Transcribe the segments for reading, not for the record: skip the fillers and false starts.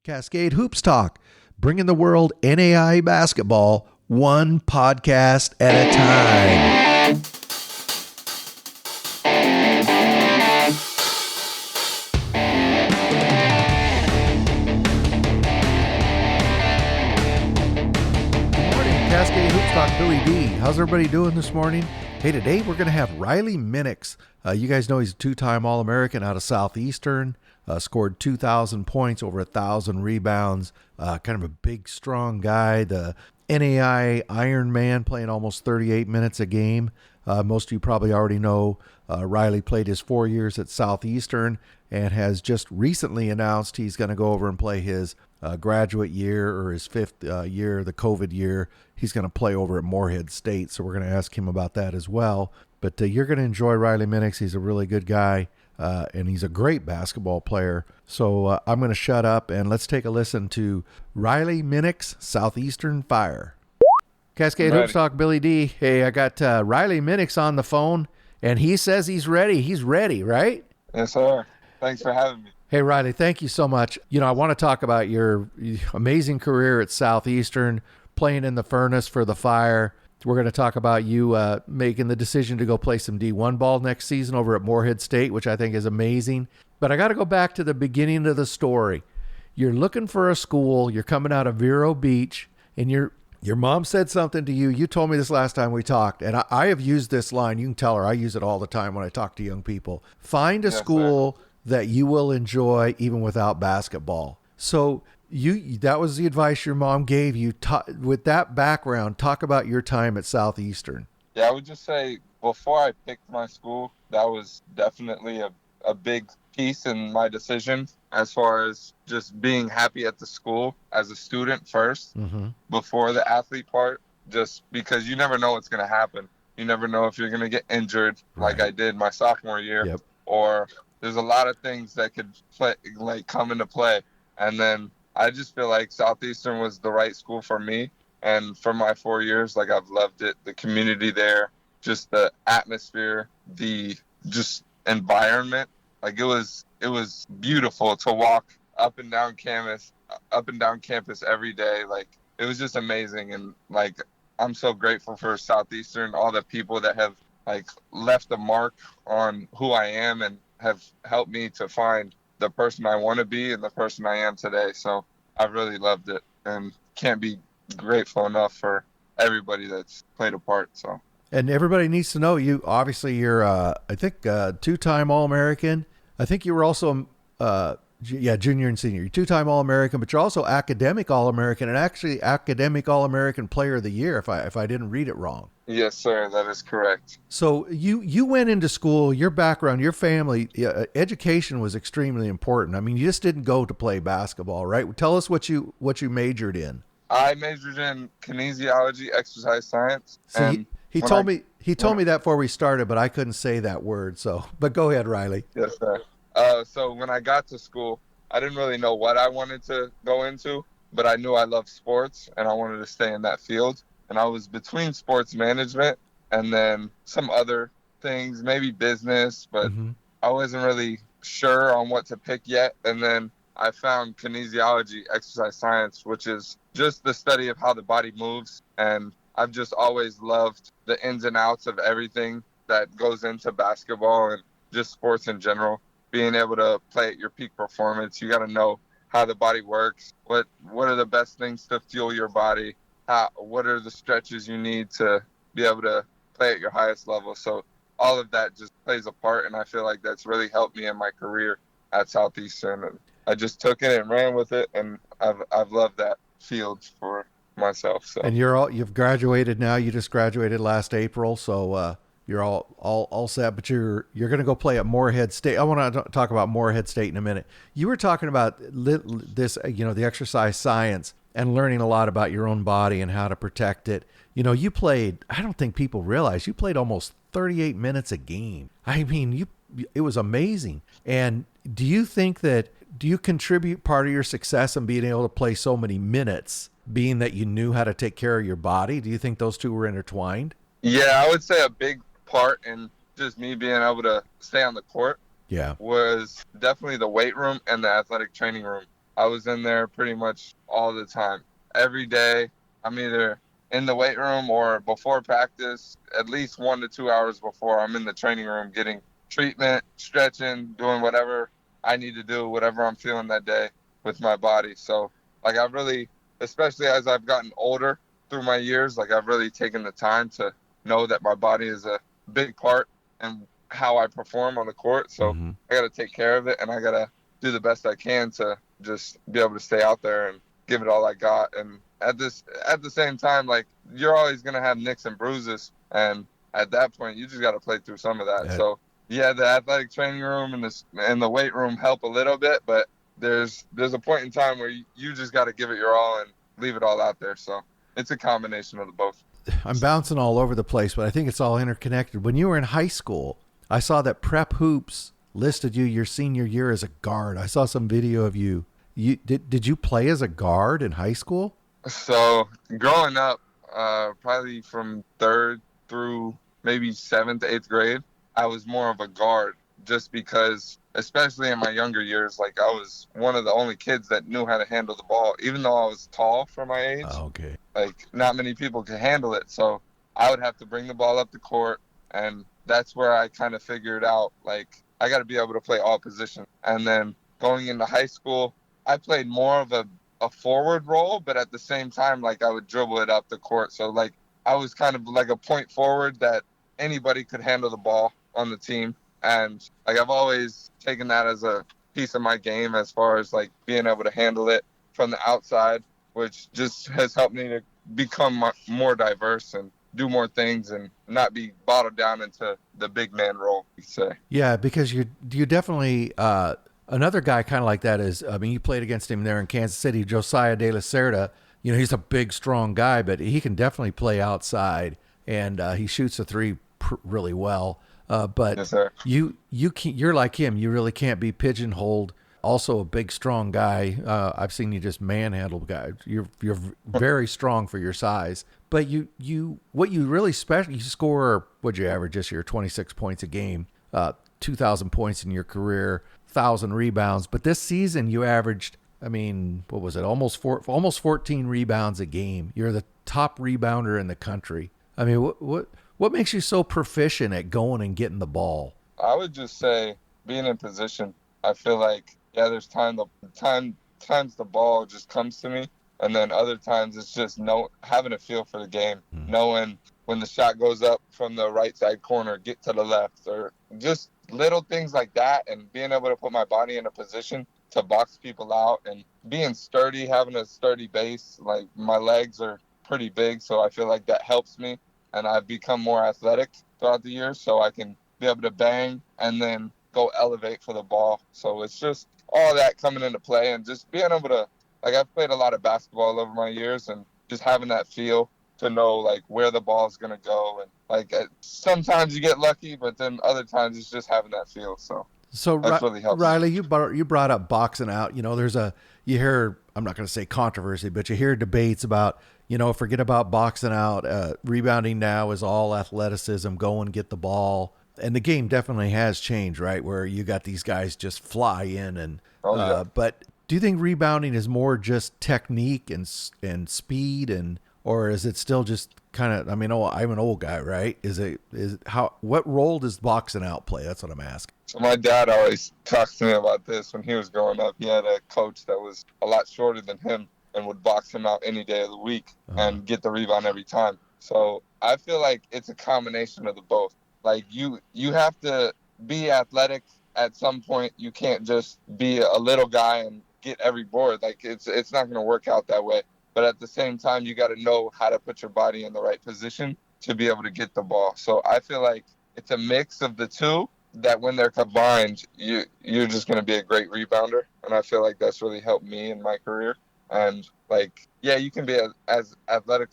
Cascade Hoops Talk, bringing the world NAIA basketball one podcast at a time. Good morning, Cascade Hoops Talk, Billy D. How's everybody doing this morning? Hey, today we're going to have Riley Minix. You guys know he's a two-time All-American out of Southeastern. Scored 2,000 points, over 1,000 rebounds. Kind of a big, strong guy. The NAIA Iron Man, playing almost 38 minutes a game. Most of you probably already know Riley played his 4 years at Southeastern and has just recently announced he's going to go over and play his graduate year or his fifth year, the COVID year. He's going to play over at Morehead State, so we're going to ask him about that as well. But you're going to enjoy Riley Minix. He's a really good guy. And he's a great basketball player. So I'm going to shut up and let's take a listen to Riley Minix, Southeastern Fire. Cascade Hoops Talk, Billy D. Hey, I got Riley Minix on the phone, and he says he's ready. He's ready, right? Yes, sir. Thanks for having me. Hey, Riley, thank you so much. You know, I want to talk about your amazing career at Southeastern, playing in the furnace for the Fire. We're going to talk about you making the decision to go play some D1 ball next season over at Morehead State, which I think is amazing. But I got to go back to the beginning of the story. You're looking for a school. You're coming out of Vero Beach, and your mom said something to you. You told me this last time we talked, and I have used this line. You can tell her I use it all the time when I talk to young people. Find a school that you will enjoy even without basketball. So that was the advice your mom gave you. With that background, talk about your time at Southeastern. Yeah, I would just say before I picked my school, that was definitely a big piece in my decision as far as just being happy at the school as a student first, before the athlete part, just because you never know what's going to happen. You never know if you're going to get injured like I did my sophomore year, or there's a lot of things that could come into play. And then I just feel like Southeastern was the right school for me. And for my 4 years, I've loved it. The community there, just the atmosphere, the just environment. It was beautiful to walk up and down campus every day. It was just amazing. And I'm so grateful for Southeastern, all the people that have left a mark on who I am and have helped me to find the person I want to be and the person I am today. So I've really loved it and can't be grateful enough for everybody that's played a part. So, and everybody needs to know you. Obviously, you're I think two-time All-American. I think you were also junior and senior. You're two-time All-American, but you're also academic All-American and actually academic All-American Player of the Year. If I didn't read it wrong. Yes, sir. That is correct. So you went into school, your background, your family, education was extremely important. I mean, you just didn't go to play basketball, right? Tell us what you majored in. I majored in kinesiology, exercise science. See, he told me that before we started, but I couldn't say that word. So, but go ahead, Riley. Yes, sir. So when I got to school, I didn't really know what I wanted to go into, but I knew I loved sports and I wanted to stay in that field. And I was between sports management and then some other things, maybe business, but I wasn't really sure on what to pick yet. And then I found kinesiology, exercise science, which is just the study of how the body moves. And I've just always loved the ins and outs of everything that goes into basketball and just sports in general. Being able to play at your peak performance, you got to know how the body works, what are the best things to fuel your body, what are the stretches you need to be able to play at your highest level. So all of that just plays a part, and I feel like that's really helped me in my career at Southeastern. And I just took it and ran with it, and I've loved that field for myself. So. And you've graduated now. You just graduated last April, so you're all set. But you're going to go play at Morehead State. I want to talk about Morehead State in a minute. You were talking about this, the exercise science and learning a lot about your own body and how to protect it. You played, I don't think people realize, you played almost 38 minutes a game. I mean, it was amazing. And do you contribute part of your success in being able to play so many minutes, being that you knew how to take care of your body? Do you think those two were intertwined? Yeah, I would say a big part in just me being able to stay on the court yeah, was definitely the weight room and the athletic training room. I was in there pretty much all the time. Every day, I'm either in the weight room or before practice, at least 1 to 2 hours before, I'm in the training room getting treatment, stretching, doing whatever I need to do, whatever I'm feeling that day with my body. So, like, I've really, especially as I've gotten older through my years, like, I've really taken the time to know that my body is a big part in how I perform on the court. So, Mm-hmm. I got to take care of it, and I got to do the best I can to just be able to stay out there and give it all I got. And at the same time, like, you're always gonna have nicks and bruises, and at that point, you just got to play through some of that. So yeah, the athletic training room and the weight room help a little bit, but there's a point in time where you just got to give it your all and leave it all out there. So it's a combination of the both. I'm bouncing all over the place, but I think it's all interconnected. When you were in high school, I saw that Prep Hoops listed you your senior year as a guard. I saw some video of you. Did you play as a guard in high school? So growing up, probably from third through maybe 7th, 8th grade, I was more of a guard just because, especially in my younger years, like, I was one of the only kids that knew how to handle the ball, even though I was tall for my age. Oh, okay. Like, not many people could handle it. So I would have to bring the ball up the court, and that's where I kind of figured out, like, I got to be able to play all positions. And then going into high school, I played more of a forward role, but at the same time, like, I would dribble it up the court. So, like, I was kind of like a point forward that anybody could handle the ball on the team. And, like, I've always taken that as a piece of my game as far as, like, being able to handle it from the outside, which just has helped me to become more diverse and do more things and not be bottled down into the big man role, you could say. Yeah, because you definitely another guy kind of like that is, I mean, you played against him there in Kansas City, Josiah De La Cerda. You know, he's a big, strong guy, but he can definitely play outside, and he shoots a three really well. But Yes, sir. you're like him. You really can't be pigeonholed. Also a big, strong guy. I've seen you just manhandle guys. You're very strong for your size. But what you really special, you score, what'd you average this year? 26 points a game, 2,000 points in your career, 1,000 rebounds. But this season you averaged, I mean, what was it? Almost 14 rebounds a game. You're the top rebounder in the country. I mean, what makes you so proficient at going and getting the ball? I would just say being in position. I feel like, yeah, there's times the ball just comes to me, and then other times it's just having a feel for the game, knowing when the shot goes up from the right side corner, get to the left, or just little things like that, and being able to put my body in a position to box people out and being sturdy, having a sturdy base. Like, my legs are pretty big, so I feel like that helps me, and I've become more athletic throughout the years, so I can be able to bang and then go elevate for the ball. So it's just all that coming into play, and just being able to, like, I've played a lot of basketball over my years, and just having that feel to know, like, where the ball is going to go. And, like, sometimes you get lucky, but then other times it's just having that feel. So that's really helped. Riley, you brought up boxing out. You know, you hear, I'm not going to say controversy, but you hear debates about, you know, forget about boxing out. Rebounding now is all athleticism. Go and get the ball. And the game definitely has changed, right? Where you got these guys just fly in and, yeah. But do you think rebounding is more just technique and speed, or is it still just kind of, I mean, I'm an old guy, right? What role does boxing out play? That's what I'm asking. So my dad always talks to me about this. When he was growing up, he had a coach that was a lot shorter than him and would box him out any day of the week and get the rebound every time. So I feel like it's a combination of the both. Like, you have to be athletic at some point. You can't just be a little guy and get every board. Like, it's not going to work out that way. But at the same time, you got to know how to put your body in the right position to be able to get the ball. So I feel like it's a mix of the two that when they're combined, you're just going to be a great rebounder. And I feel like that's really helped me in my career. And, like, yeah, you can be as athletic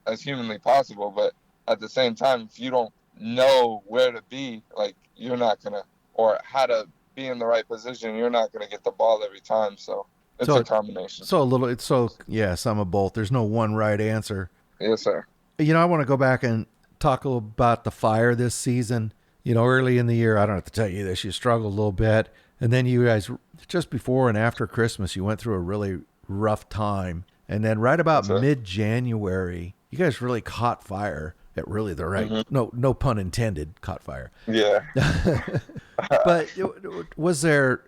as humanly possible, but at the same time, if you don't know where to be, like, you're not gonna, or how to be in the right position, you're not gonna get the ball every time. So it's a combination. Some of both. There's no one right answer. Yes, sir. You know, I want to go back and talk a little about the Fire this season. You know, early in the year, I don't have to tell you this, you struggled a little bit, And then you guys, just before and after Christmas, you went through a really rough time. And then right about mid-January, you guys really caught fire at really the right, no pun intended, caught fire. Yeah. But was there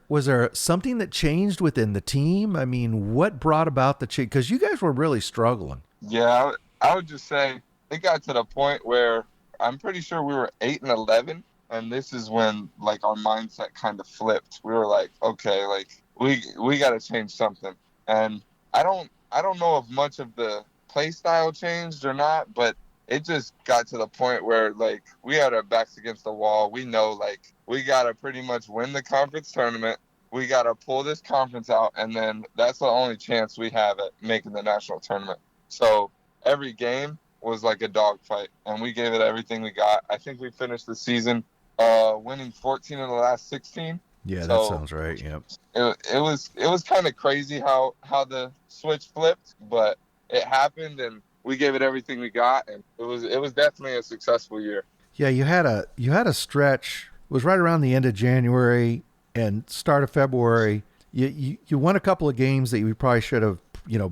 something that changed within the team? I mean, what brought about the change? Because you guys were really struggling. Yeah, I would just say it got to the point where I'm pretty sure we were 8-11, and this is when like our mindset kind of flipped. We were like, okay, like we got to change something. And I don't know if much of the play style changed or not, but it just got to the point where like we had our backs against the wall. We know like we got to pretty much win the conference tournament. We got to pull this conference out, and then that's the only chance we have at making the national tournament. So every game was like a dogfight, and we gave it everything we got. I think we finished the season winning 14 of the last 16. Yeah, so that sounds right. Yep. It was kind of crazy how the switch flipped, but it happened, and we gave it everything we got, and it was definitely a successful year. Yeah, you had a stretch. It was right around the end of January and start of February. You won a couple of games that you probably should have,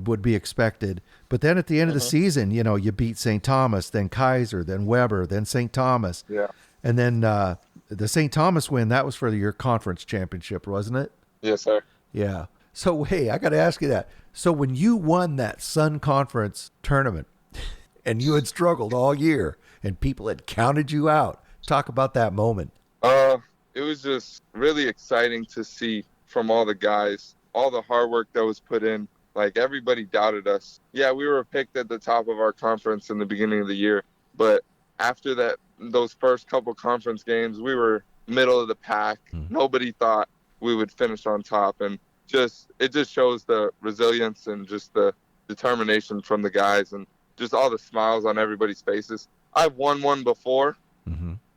would be expected. But then at the end of the season, you beat St. Thomas, then Kaiser, then Weber, then St. Thomas. Yeah. And then the St. Thomas win, that was for your conference championship, wasn't it? Yes, sir. Yeah. So, hey, I got to ask you that. So when you won that Sun Conference tournament and you had struggled all year and people had counted you out, talk about that moment. It was just really exciting to see from all the guys, all the hard work that was put in. Like, everybody doubted us. Yeah, we were picked at the top of our conference in the beginning of the year, but after those first couple conference games, we were middle of the pack. Nobody thought we would finish on top, and it just shows the resilience and just the determination from the guys and just all the smiles on everybody's faces. I've won one before.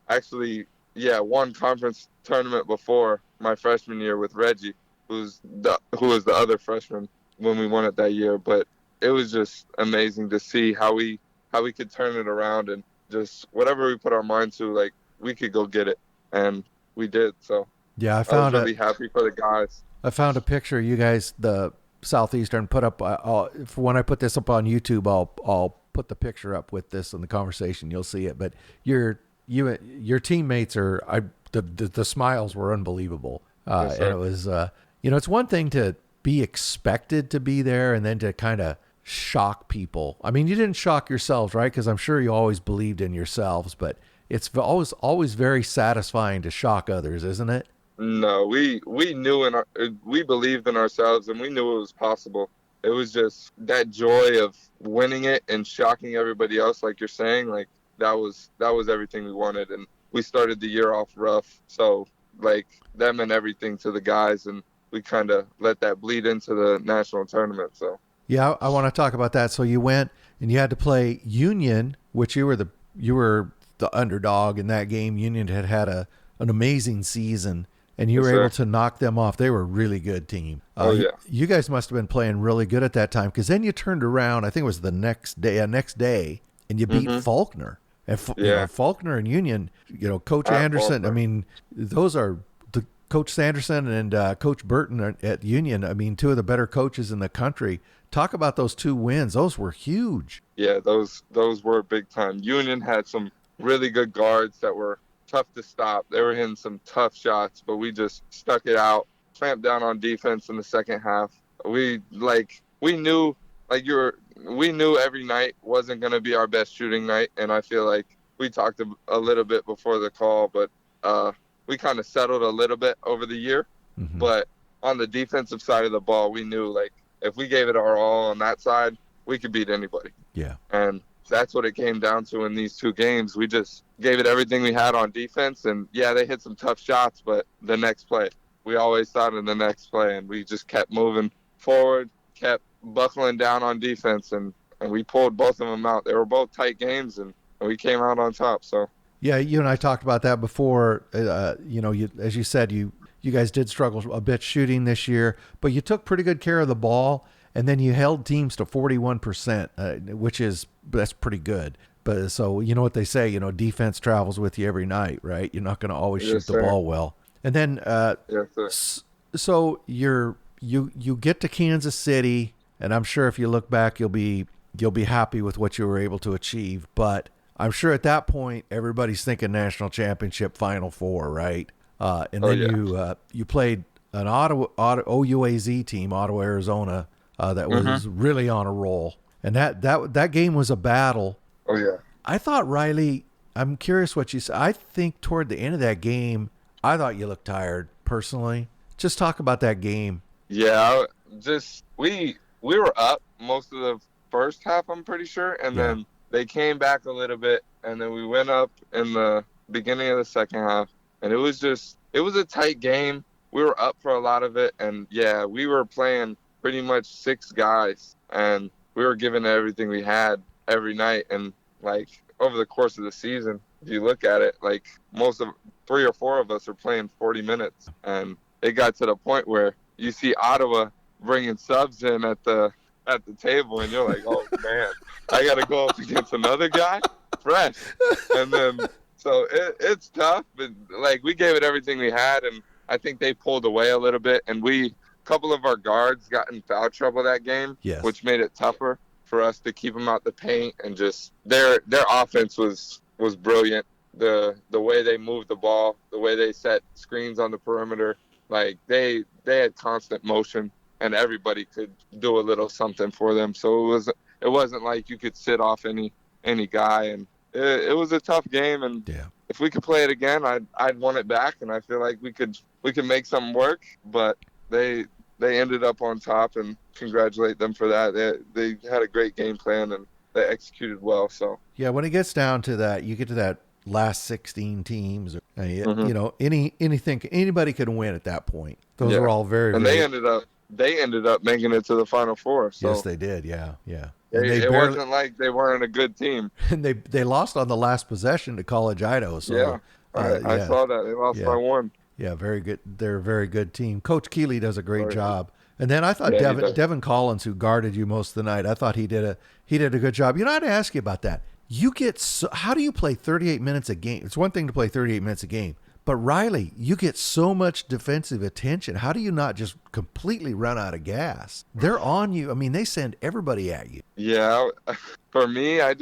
Actually, one conference tournament before my freshman year with Reggie, who was the other freshman when we won it that year. But it was just amazing to see how we could turn it around, and just whatever we put our mind to, like, we could go get it, and we did. So yeah, I was really happy for the guys. I found a picture you guys, the Southeastern, put up. When I put this up on YouTube, I'll put the picture up with this in the conversation. You'll see it. But your teammates the smiles were unbelievable. Yes, and it was it's one thing to be expected to be there and then to kind of shock people. I mean, you didn't shock yourselves, right? Because I'm sure you always believed in yourselves, but it's always very satisfying to shock others, isn't it? No, we knew we believed in ourselves, and we knew it was possible. It was just that joy of winning it and shocking everybody else, like you're saying. Like, that was everything we wanted, and we started the year off rough. So, like, that meant everything to the guys, and we kind of let that bleed into the national tournament. So yeah, I want to talk about that. So you went and you had to play Union, which you were the underdog in that game. Union had an amazing season, and you were able to knock them off. They were a really good team. You guys must have been playing really good at that time, because then you turned around, I think it was the next day, and you beat Faulkner. And Faulkner and Union, Coach Anderson, Faulkner. I mean, those are Coach Sanderson and Coach Burton at Union. I mean, two of the better coaches in the country. Talk about those two wins. Those were huge. Yeah, those were big time. Union had some really good guards that were tough to stop. They were hitting some tough shots, but we just stuck it out, clamped down on defense in the second half. We knew every night wasn't going to be our best shooting night, and I feel like we talked a little bit before the call, but we kind of settled a little bit over the year. But on the defensive side of the ball, we knew, like, if we gave it our all on that side, we could beat anybody. Yeah. And that's what it came down to in these two games. We just gave it everything we had on defense, and they hit some tough shots, but the next play, we always thought in the next play, and we just kept moving forward, kept buckling down on defense, and we pulled both of them out. They were both tight games, and we came out on top. So yeah, you and I talked about that before. As you said, you guys did struggle a bit shooting this year, but you took pretty good care of the ball, and then you held teams to 41%, that's pretty good. But so you know what they say, defense travels with you every night, right? You're not going to always shoot the ball well. And then Yes, sir. so you get to Kansas City, and I'm sure if you look back, you'll be happy with what you were able to achieve. But I'm sure at that point, everybody's thinking national championship, Final Four, right? And Oh then yeah. you played an OUAZ team, Ottawa, Arizona, that Mhm. was really on a roll, and that game was a battle. Oh yeah. I thought Riley. I'm curious what you said. I think toward the end of that game, I thought you looked tired personally. Just talk about that game. Yeah. Just we were up most of the first half, I'm pretty sure, and Yeah. then they came back a little bit, and then we went up in the beginning of the second half, and it was a tight game. We were up for a lot of it, and yeah, we were playing pretty much six guys, and we were giving it everything we had every night, and like over the course of the season, if you look at it, like most of three or four of us are playing 40 minutes, and it got to the point where you see Ottawa bringing subs in at the table, and you're like, oh man, I got to go up against another guy, fresh, and then so it's tough, but like we gave it everything we had, and I think they pulled away a little bit, and a couple of our guards got in foul trouble that game, Yes. which made it tougher for us to keep them out the paint, and just their offense was brilliant. The way they moved the ball, the way they set screens on the perimeter, like they had constant motion, and everybody could do a little something for them. So it wasn't like you could sit off any guy, and it was a tough game. And Yeah. if we could play it again, I'd want it back, and I feel like we could make something work. But they ended up on top, and congratulate them for that. They had a great game plan, and they executed well. So Yeah. When it gets down to that, you get to that last 16 teams. mhm. You know, anything anybody can win at that point. Those Yeah, are all very, and very. they ended up making it to the Final Four. Yes, So they did. Yeah. Yeah. And they it barely. wasn't like they weren't a good team. And they lost on the last possession to College Idaho. Yeah, So, I yeah. saw that they lost by Yeah. one. Yeah, very good. They're a very good team. Coach Keeley does a great Oh, yeah. job. And then I thought Yeah, he does. Devin Collins, who guarded you most of the night, I thought he did a good job. You know, I'd ask you about that. You get how do you play 38 minutes a game? It's one thing to play 38 minutes a game, but Riley, you get so much defensive attention. How do you not just completely run out of gas? They're on you. I mean, they send everybody at you. Yeah, for me, I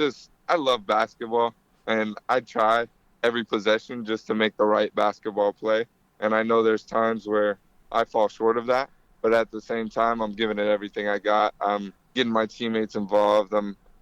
love basketball, and I try every possession just to make the right basketball play. And I know there's times where I fall short of that, but at the same time, I'm giving it everything I got. I'm getting my teammates involved.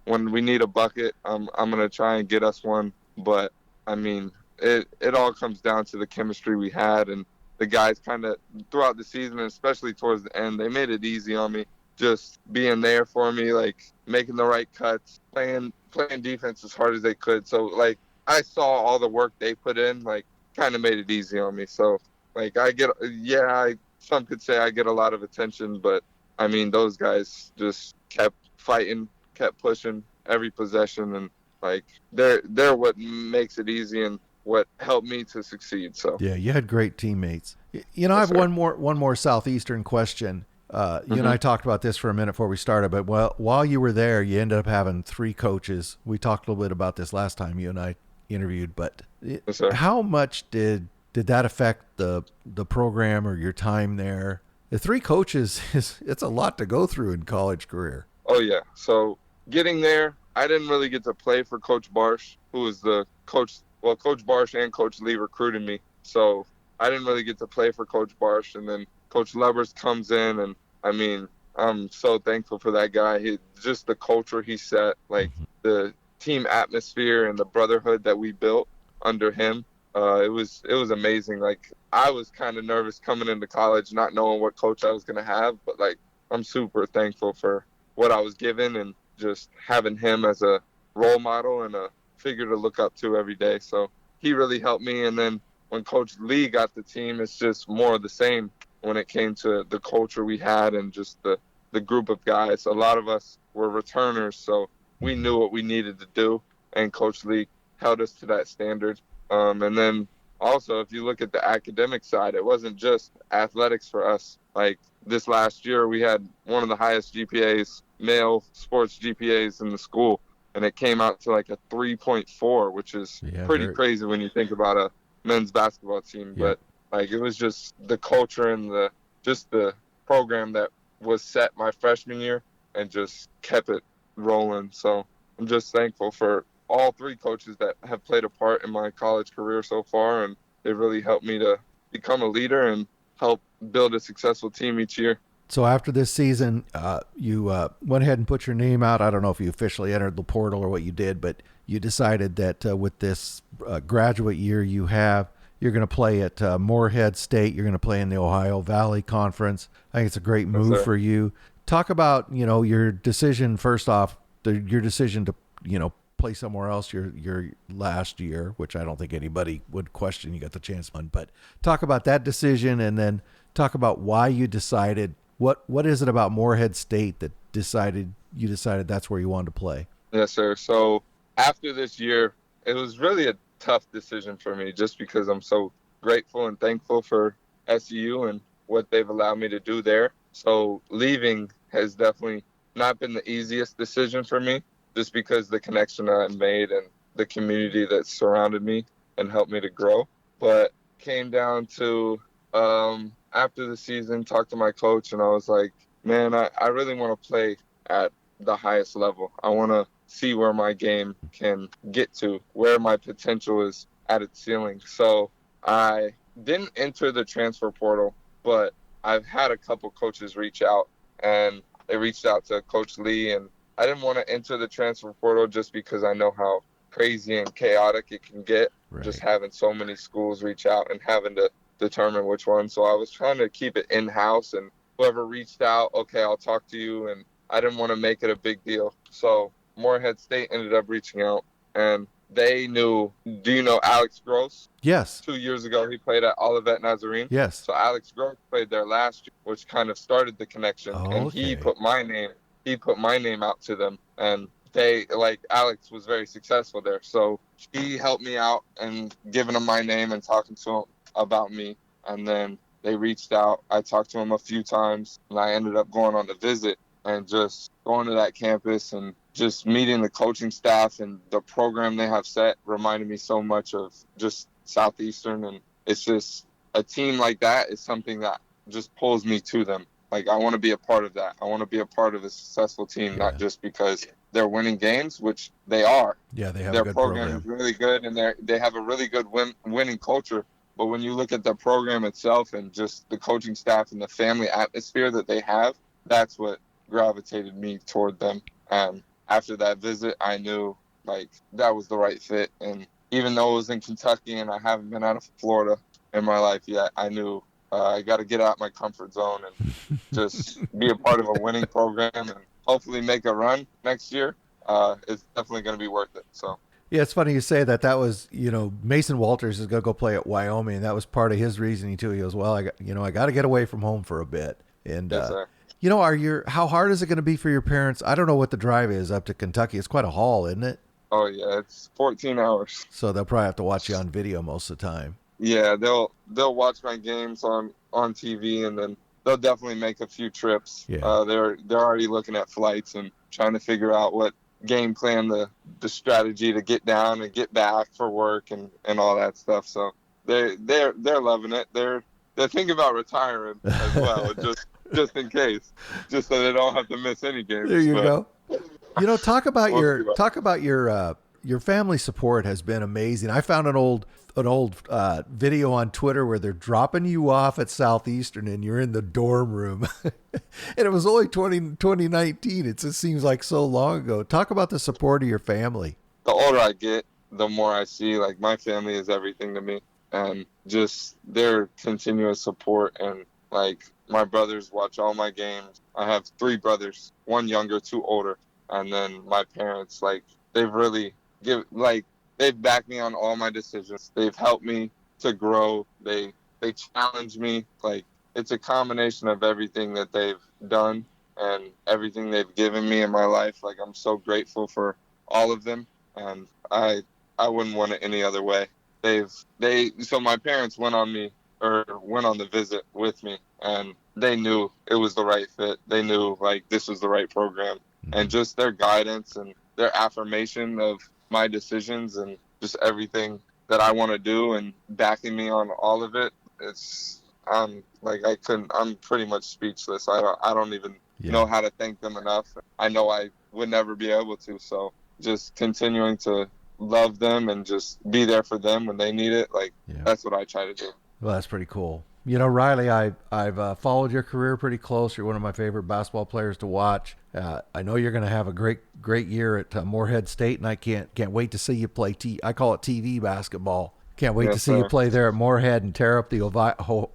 When we need a bucket, I'm gonna try and get us one. But I mean, it all comes down to the chemistry we had, and the guys kind of throughout the season, and especially towards the end, they made it easy on me. Just being there for me, like making the right cuts, playing defense as hard as they could. So like I saw all the work they put in, like kind of made it easy on me. So like some could say I get a lot of attention, but I mean those guys just kept fighting, kept pushing every possession, and like they're what makes it easy and what helped me to succeed. So Yeah, you had great teammates. You know, I yes, have sir. one more Southeastern question. You and Mhm. I talked about this for a minute before we started, but while you were there, you ended up having three coaches. We talked a little bit about this last time you and I interviewed, but Yes, sir. how much did that affect the program or your time there? The three coaches it's a lot to go through in college career. Oh yeah. So getting there, I didn't really get to play for Coach Barsh, who was the coach. Well, Coach Barsh and Coach Lee recruited me, so I didn't really get to play for Coach Barsh. And then Coach Levers comes in, and I mean, I'm so thankful for that guy. Just the culture he set, like the team atmosphere and the brotherhood that we built under him. It was amazing. Like I was kind of nervous coming into college, not knowing what coach I was gonna have, but like I'm super thankful for what I was given, and just having him as a role model and a figure to look up to every day. So he really helped me. And then when Coach Lee got the team, it's just more of the same when it came to the culture we had and just the group of guys. A lot of us were returners, so we knew what we needed to do, and Coach Lee held us to that standard. And then also, if you look at the academic side, it wasn't just athletics for us. Like this last year, we had one of the highest GPAs, male sports GPAs in the school, and it came out to like a 3.4, which is Yeah, pretty very. crazy when you think about a men's basketball team. Yeah. But Like, it was just the culture and the program that was set my freshman year and just kept it rolling. So I'm just thankful for all three coaches that have played a part in my college career so far, and they really helped me to become a leader and help build a successful team each year. So after this season, you went ahead and put your name out. I don't know if you officially entered the portal or what you did, but you decided that with this graduate year you have, you're going to play at Morehead State. You're going to play in the Ohio Valley Conference. I think it's a great move for you. Talk about, your decision, first off, your decision to, play somewhere else your last year, which I don't think anybody would question. You got the chance on, but talk about that decision, and then talk about why you decided. What is it about Morehead State that you decided that's where you wanted to play? Yes, sir. So after this year, it was really a tough decision for me, just because I'm so grateful and thankful for SEU and what they've allowed me to do there. So leaving has definitely not been the easiest decision for me, just because the connection that I made and the community that surrounded me and helped me to grow. But came down to after the season, talked to my coach, and I was like, man, I really want to play at the highest level. I want to see where my game can get to, where my potential is at its ceiling. So I didn't enter the transfer portal, but I've had a couple coaches reach out, and they reached out to Coach Lee, and I didn't want to enter the transfer portal just because I know how crazy and chaotic it can get, just having so many schools reach out and having to determine which one. So I was trying to keep it in-house, and whoever reached out, okay, I'll talk to you, and I didn't want to make it a big deal. So Morehead State ended up reaching out, and they knew. Do you know Alex Gross? Yes. 2 years ago, he played at Olivet Nazarene. Yes. So Alex Gross played there last year, which kind of started the connection. And he put my name out to them, and they, like, Alex was very successful there. So he helped me out and giving him my name and talking to him about me. And then they reached out. I talked to him a few times, and I ended up going on the visit and just going to that campus and just meeting the coaching staff, and the program they have set reminded me so much of just Southeastern. And it's just a team like that is something that just pulls me to them. Like, I want to be a part of that. I want to be a part of a successful team, not just because they're winning games, which they are. Yeah, they have their a good program is really good, and they have a really good winning culture. But when you look at the program itself and just the coaching staff and the family atmosphere that they have, that's what gravitated me toward them. And after that visit, I knew, like, that was the right fit. And even though it was in Kentucky and I haven't been out of Florida in my life yet, I knew I got to get out my comfort zone and just be a part of a winning program and hopefully make a run next year. It's definitely going to be worth it. So. Yeah, it's funny you say that. That was, Mason Walters is going to go play at Wyoming. That was part of his reasoning too. He goes, well, I got to get away from home for a bit. And, yes, sir. How hard is it going to be for your parents? I don't know what the drive is up to Kentucky. It's quite a haul, isn't it? Oh yeah, it's 14 hours. So they'll probably have to watch you on video most of the time. Yeah, they'll watch my games on TV, and then they'll definitely make a few trips. Yeah. They're already looking at flights and trying to figure out what game plan, the strategy to get down and get back for work and all that stuff. So they're loving it. They're thinking about retiring as well, just in case, just so they don't have to miss any games. There you go. Talk about your family support has been amazing. I found an old video on Twitter where they're dropping you off at Southeastern and you're in the dorm room. And it was only 2019. It just seems like so long ago. Talk about the support of your family. The older I get, the more I see, like, my family is everything to me, and just their continuous support. And, like, my brothers watch all my games. I have 3 brothers, 1 younger, 2 older. And then my parents, like, they've really they've backed me on all my decisions. They've helped me to grow. They challenge me. Like, it's a combination of everything that they've done and everything they've given me in my life. Like, I'm so grateful for all of them, and I wouldn't want it any other way. So my parents went on the visit with me, and they knew it was the right fit. They knew, like, this was the right program. And just their guidance and their affirmation of my decisions and just everything that I want to do and backing me on all of it, It's I'm pretty much speechless. I don't even know how to thank them enough. I know I would never be able to. So just continuing to love them and just be there for them when they need it. That's what I try to do. Well, that's pretty cool. You know, Riley, I've followed your career pretty close. You're one of my favorite basketball players to watch. I know you're going to have a great year at Morehead State, and I can't wait to see you play. I call it TV basketball. Can't wait to see you play there at Morehead and tear up the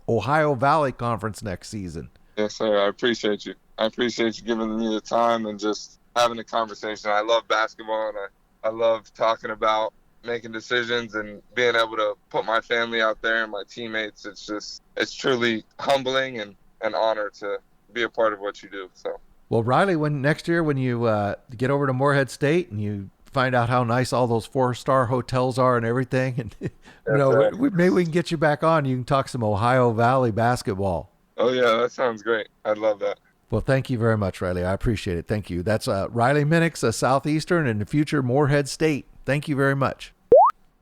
Ohio Valley Conference next season. Yes, sir. I appreciate you. I appreciate you giving me the time and just having a conversation. I love basketball, and I love talking about making decisions and being able to put my family out there and my teammates. It's truly humbling and an honor to be a part of what you do. So, well, Riley, next year when you get over to Morehead State and you find out how nice all those 4-star hotels are and everything, and maybe we can get you back on. You can talk some Ohio Valley basketball. Oh yeah, that sounds great. I'd love that. Well, thank you very much, Riley. I appreciate it. Thank you. That's Riley Minix, a Southeastern, and the future Morehead State. Thank you very much.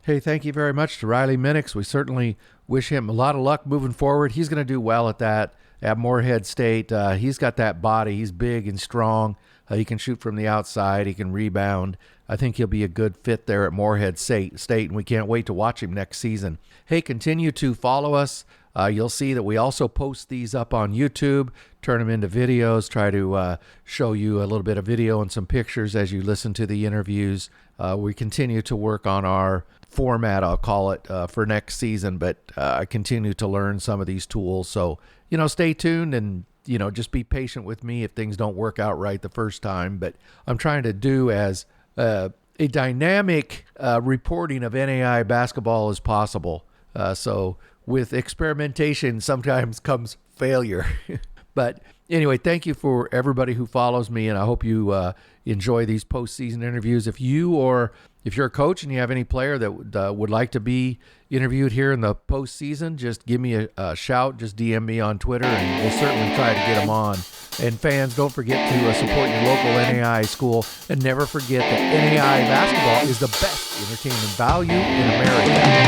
Hey, thank you very much to Riley Minix. We certainly wish him a lot of luck moving forward. He's going to do well at that at Morehead State. He's got that body. He's big and strong. He can shoot from the outside. He can rebound. I think he'll be a good fit there at Morehead State, and we can't wait to watch him next season. Hey, continue to follow us. You'll see that we also post these up on YouTube, turn them into videos, try to show you a little bit of video and some pictures as you listen to the interviews. We continue to work on our format, I'll call it, for next season, but I continue to learn some of these tools. So, stay tuned and, just be patient with me if things don't work out right the first time. But I'm trying to do as a dynamic reporting of NAIA basketball as possible. So with experimentation sometimes comes failure. But anyway, thank you for everybody who follows me, and I hope you enjoy these postseason interviews. If you're a coach and you have any player that would like to be interviewed here in the postseason, just give me a shout. Just DM me on Twitter, and we'll certainly try to get them on. And fans, don't forget to support your local NAIA school, and never forget that NAIA basketball is the best entertainment value in America.